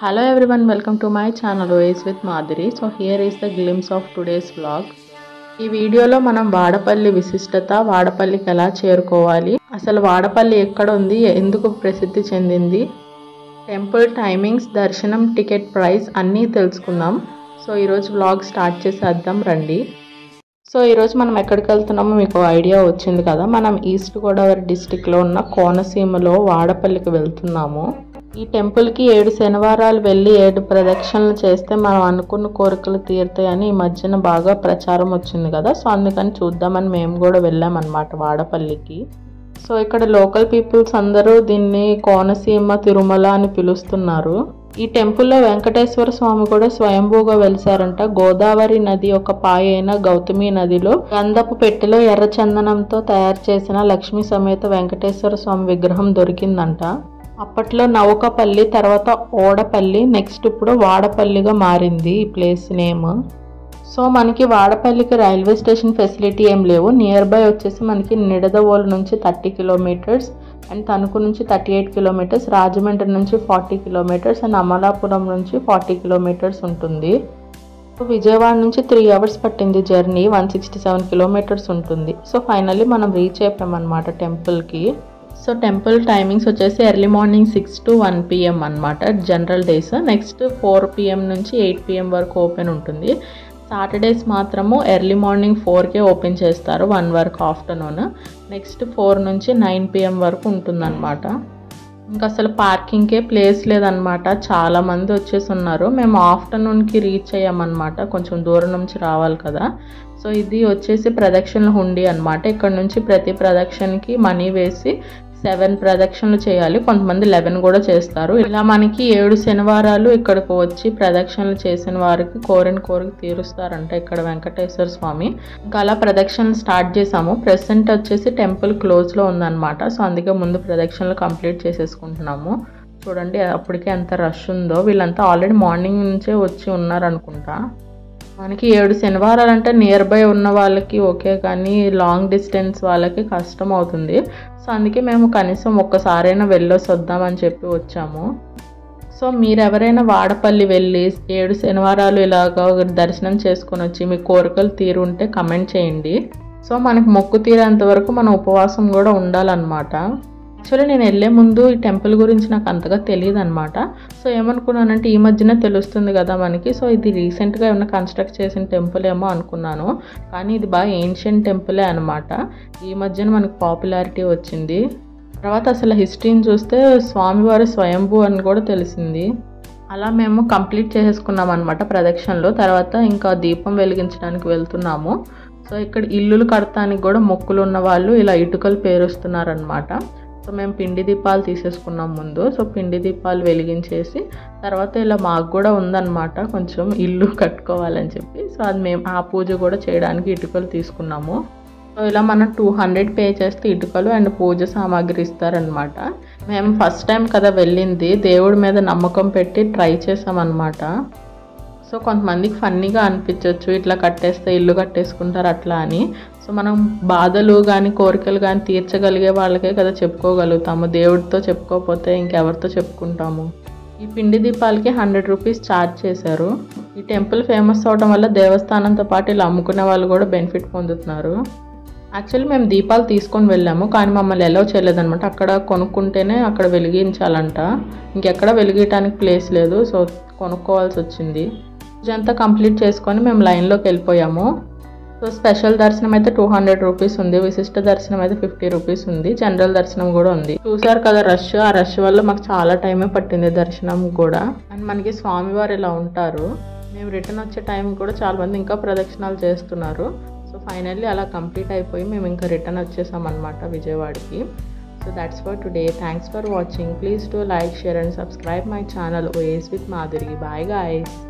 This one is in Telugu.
Hello everyone, welcome to my channel Ways with Madhuri. So here is the glimpse of today's vlog. ఈ వీడియోలో మనం వాడపల్లి విశిష్టత, వాడపల్లికి ఎలా చేరుకోవాలి, అసలు వాడపల్లి ఎక్కడ ఉంది, ఎందుకు ప్రసిద్ధి చెందింది, టెంపుల్ టైమింగ్స్, దర్శనం టికెట్ ప్రైస్ అన్నీ తెలుసుకుందాం. సో ఈరోజు వ్లాగ్ స్టార్ట్ చేసేద్దాం రండి. సో ఈరోజు మనం ఎక్కడికి వెళ్తున్నామో మీకు ఐడియా వచ్చింది కదా. మనం ఈస్ట్ గోదావరి డిస్టిక్లో ఉన్న కోనసీమలో వాడపల్లికి వెళ్తున్నాము. ఈ టెంపుల్కి 7 శనివారాలు వెళ్ళి 7 ప్రదక్షిణలు చేస్తే మనం అనుకున్న కోరికలు తీరుతాయని ఈ మధ్యన బాగా ప్రచారం వచ్చింది కదా. సో అందుకని చూద్దామని మేము కూడా వెళ్ళామన్నమాట వాడపల్లికి. సో ఇక్కడ లోకల్ పీపుల్స్ అందరూ దీన్ని కోనసీమ తిరుమల అని పిలుస్తున్నారు. ఈ టెంపుల్లో వెంకటేశ్వర స్వామి కూడా స్వయంభూగా వెలిసారంట. గోదావరి నది ఒక పాయ అయిన గౌతమి నదిలో గంధపు పెట్టెలో ఎర్రచందనంతో తయారు చేసిన లక్ష్మీ సమేత వెంకటేశ్వర స్వామి విగ్రహం దొరికిందంట. అప్పట్లో నౌకపల్లి, తర్వాత ఓడపల్లి, నెక్స్ట్ ఇప్పుడు వాడపల్లిగా మారింది ఈ ప్లేస్ నేమ్. సో మనకి వాడపల్లికి రైల్వే స్టేషన్ ఫెసిలిటీ ఏం లేవు. నియర్ బై వచ్చేసి మనకి నిడదవోలు నుంచి 30 కిలోమీటర్స్ అండ్ తణుకు నుంచి 38 కిలోమీటర్స్, రాజమండ్రి నుంచి 40 కిలోమీటర్స్ అండ్ అమలాపురం నుంచి 40 కిలోమీటర్స్ ఉంటుంది. విజయవాడ నుంచి 3 అవర్స్ పట్టింది జర్నీ, 167 కిలోమీటర్స్ ఉంటుంది. సో ఫైనల్లీ మనం రీచ్ అయిపోయామన్నమాట టెంపుల్కి. సో టెంపుల్ టైమింగ్స్ వచ్చేసి ఎర్లీ మార్నింగ్ 6 to 1 PM అనమాట జనరల్ డేస్. నెక్స్ట్ 4 PM నుంచి 8 PM వరకు ఓపెన్ ఉంటుంది. సాటర్డేస్ మాత్రము ఎర్లీ మార్నింగ్ 4కే ఓపెన్ చేస్తారు, 1 వరకు ఆఫ్టర్నూన్. నెక్స్ట్ 4 నుంచి 9 PM వరకు ఉంటుందన్నమాట. ఇంకా అసలు పార్కింగ్కే ప్లేస్ లేదనమాట, చాలామంది వచ్చేసి ఉన్నారు. మేము ఆఫ్టర్నూన్కి రీచ్ అయ్యామన్నమాట, కొంచెం దూరం నుంచి రావాలి కదా. సో ఇది వచ్చేసి ప్రదక్షిణల హుండీ అనమాట. ఇక్కడ నుంచి ప్రతి ప్రదక్షిణకి మనీ వేసి 7 ప్రదక్షిణలు చేయాలి, కొంతమంది 11 కూడా చేస్తారు. ఇలా మనకి 7 శనివారాలు ఇక్కడికి వచ్చి ప్రదక్షిణలు చేసిన వారికి కోరిక తీరుస్తారంట ఇక్కడ వెంకటేశ్వర స్వామి. ఇంకా అలా ప్రదక్షిణలు స్టార్ట్ చేసాము. ప్రెసెంట్ వచ్చేసి టెంపుల్ క్లోజ్లో ఉందన్నమాట. సో అందుకే ముందు ప్రదక్షిణలు కంప్లీట్ చేసేసుకుంటున్నాము. చూడండి అప్పటికే ఎంత రష్ ఉందో. వీళ్ళంతా ఆల్రెడీ మార్నింగ్ నుంచే వచ్చి ఉన్నారనుకుంటా. మనకి 7 శనివారాలు అంటే నియర్ బై ఉన్న వాళ్ళకి ఓకే, కానీ లాంగ్ డిస్టెన్స్ వాళ్ళకి కష్టం అవుతుంది. సో అందుకే మేము కనీసం ఒక్కసారైనా వెళ్ళొసి వద్దామని చెప్పి వచ్చాము. సో మీరు ఎవరైనా వాడపల్లి వెళ్ళి 7 శనివారాలు ఇలాగ దర్శనం చేసుకొని వచ్చి మీ కోరికలు తీరుంటే కమెంట్ చేయండి. సో మనకి మొక్కు తీరేంత వరకు మన ఉపవాసం కూడా ఉండాలన్నమాట. యాక్చువల్లీ నేను వెళ్ళే ముందు ఈ టెంపుల్ గురించి నాకు అంతగా తెలియదు అనమాట. సో ఏమనుకున్నానంటే ఈ మధ్యన తెలుస్తుంది కదా మనకి, సో ఇది రీసెంట్గా ఏమైనా కన్స్ట్రక్ట్ చేసిన టెంపుల్ ఏమో అనుకున్నాను, కానీ ఇది బాగా ఏన్షియంట్ టెంపులే అనమాట. ఈ మధ్యన మనకి పాపులారిటీ వచ్చింది. తర్వాత అసలు హిస్టరీని చూస్తే స్వామివారి స్వయంభూ అని కూడా తెలిసింది. అలా మేము కంప్లీట్ చేసేసుకున్నాం అనమాట ప్రదక్షిణలో. తర్వాత ఇంకా దీపం వెలిగించడానికి వెళ్తున్నాము. సో ఇక్కడ ఇల్లులు కడతానికి కూడా మొక్కులు ఉన్న వాళ్ళు ఇలా ఇటుకలు పేరుస్తున్నారనమాట. సో మేము పిండి దీపాలు తీసేసుకున్నాం ముందు. సో పిండి దీపాలు వెలిగించేసి తర్వాత ఇలా మాకు కూడా ఉందన్నమాట కొంచెం ఇల్లు కట్టుకోవాలని చెప్పి. సో అది మేము ఆ పూజ కూడా చేయడానికి ఇటుకలు తీసుకున్నాము. సో ఇలా మనం 200 పే చేస్తే ఇటుకలు అండ్ పూజ సామాగ్రి ఇస్తారనమాట. మేము ఫస్ట్ టైం కదా వెళ్ళింది, దేవుడి మీద నమ్మకం పెట్టి ట్రై చేసామన్నమాట. సో కొంతమందికి ఫన్నీగా అనిపించవచ్చు, ఇట్లా కట్టేస్తే ఇల్లు కట్టేసుకుంటారు అట్లా అని. సో మనం బాధలు కానీ కోరికలు కానీ తీర్చగలిగే వాళ్ళకే కదా చెప్పుకోగలుగుతాము, దేవుడితో చెప్పుకోకపోతే ఇంకెవరితో చెప్పుకుంటాము. ఈ పిండి దీపాలకి 100 రూపీస్ ఛార్జ్ చేశారు. ఈ టెంపుల్ ఫేమస్ అవడం వల్ల దేవస్థానంతో పాటు ఇలా అమ్ముకునే వాళ్ళు కూడా బెనిఫిట్ పొందుతున్నారు. యాక్చువల్లీ మేము దీపాలు తీసుకొని వెళ్ళాము, కానీ మమ్మల్ని ఎలా చేయలేదన్నమాట. అక్కడ కొనుక్కుంటేనే అక్కడ వెలిగించాలంట, ఇంకెక్కడ వెలిగించడానికి ప్లేస్ లేదు. సో కొనుక్కోవాల్సి వచ్చింది. ఇదంతా కంప్లీట్ చేసుకొని మేము లైన్లోకి వెళ్ళిపోయాము. సో స్పెషల్ దర్శనం అయితే 200 రూపీస్ ఉంది, విశిష్ట దర్శనం అయితే 50 రూపీస్ ఉంది, జనరల్ దర్శనం కూడా ఉంది. చూసారు కదా రష్, ఆ రష్ వల్ల మాకు చాలా టైమే పట్టింది దర్శనం కూడా. అండ్ మనకి స్వామివారు ఇలా ఉంటారు. మేము రిటర్న్ వచ్చే టైం కూడా చాలా మంది ఇంకా ప్రదక్షిణాలు చేస్తున్నారు. సో ఫైనల్లీ అలా కంప్లీట్ అయిపోయి మేము ఇంకా రిటర్న్ వచ్చేసాం అనమాట విజయవాడకి. So that's for today. Thanks for watching. Please do like, share and subscribe my channel Ways with Madhuri. Bye guys.